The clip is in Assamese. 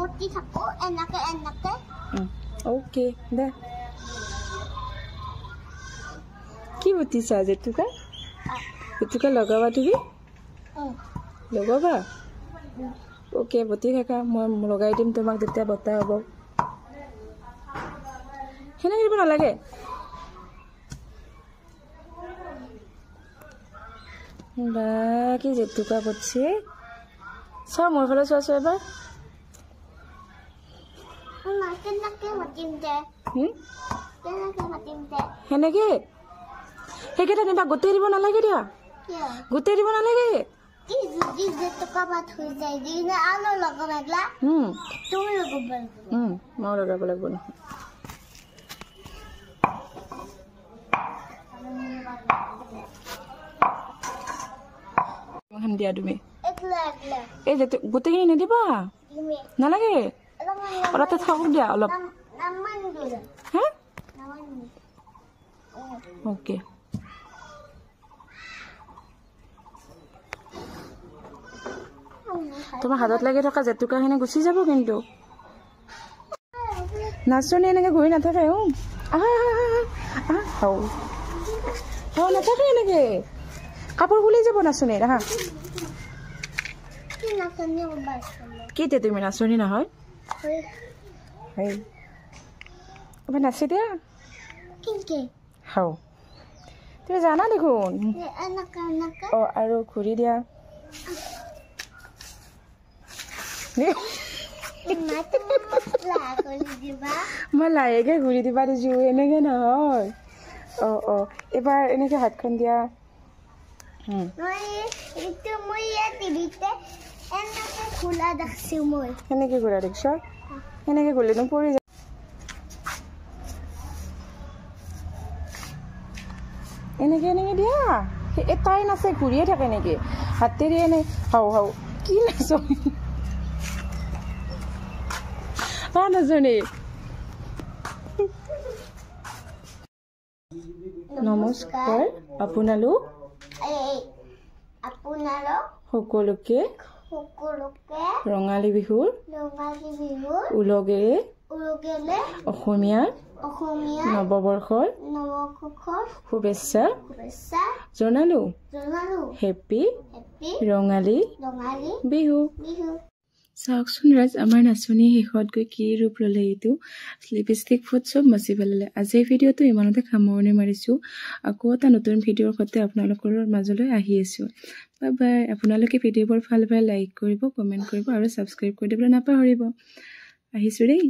বটি থাকো এনেকে এনেকে ওকে দে কি বটিছা জেতুকা জেতুকা লগাবা তুমি লগাবা ওকে বটি থাকা মই লগাই দিম তোমাক যেতিয়া বতা হ'ব সেনেকে দিব নালাগে বা কি জেতুকা বটছে চাও মোৰ ফালে চোৱা এবাৰ সেনেকে সেইকেইটা নিবা গোটেই দিব নালাগে দিয়া গোটেই দিব নালাগে মই লগাব লাগিব নহয় দিয়া তুমি এই যে গোটেইখিনি নিদিবা নালাগে অলপতে থাকক দিয়া অলপ হা ওকে তোমাৰ হাতত লাগি থকা জেতুকাখিনি গুচি যাব কিন্তু নাচনি এনেকে ঘূৰি নাথাকে নাথাকে এনেকে কাপোৰ খুলি যাব নাচনিৰ হা কি তুমি নাচনি নহয় নাচি দিয়া তুমি জানা দেখোন আৰু ঘূৰি দিয়া মই লাহেকে ঘূৰি দিবা দিছো এনেকে নহয় এবাৰ এনেকে হাতখন দিয়া সেনেকে ঘূৰা দেখিছ সেনেকে ঘূৰিলে পৰি যায় এনেকে এনেকে দিয়া এটাই নাচে ঘূৰিয়ে থাকে নেকি হাতেৰে এনে হাও কি নাচ নাচনি নমস্কাৰ আপোনালোক সকলোকে ৰঙালী বিহুৰ উলগেৰে অসমীয়াৰ নৱবৰ্ষৰ শুভেচ্ছা জনালো হেপী ৰঙালী বিহু চাওকচোন ৰাজ আমাৰ নাচনি শেষত গৈ কি ৰূপ ল'লে এইটো লিপষ্টিক ফুট চব মচি পেলালে আজিৰ ভিডিঅ'টো ইমানতে সামৰণি মাৰিছোঁ আকৌ এটা নতুন ভিডিঅ'ৰ সৈতে আপোনালোকৰ মাজলৈ আহি আছোঁ বাই বাই আপোনালোকে ভিডিঅ'বোৰ ভাল পাই লাইক কৰিব কমেণ্ট কৰিব আৰু ছাবস্ক্ৰাইব কৰি দিবলৈ নাপাহৰিব আহিছোঁ দেই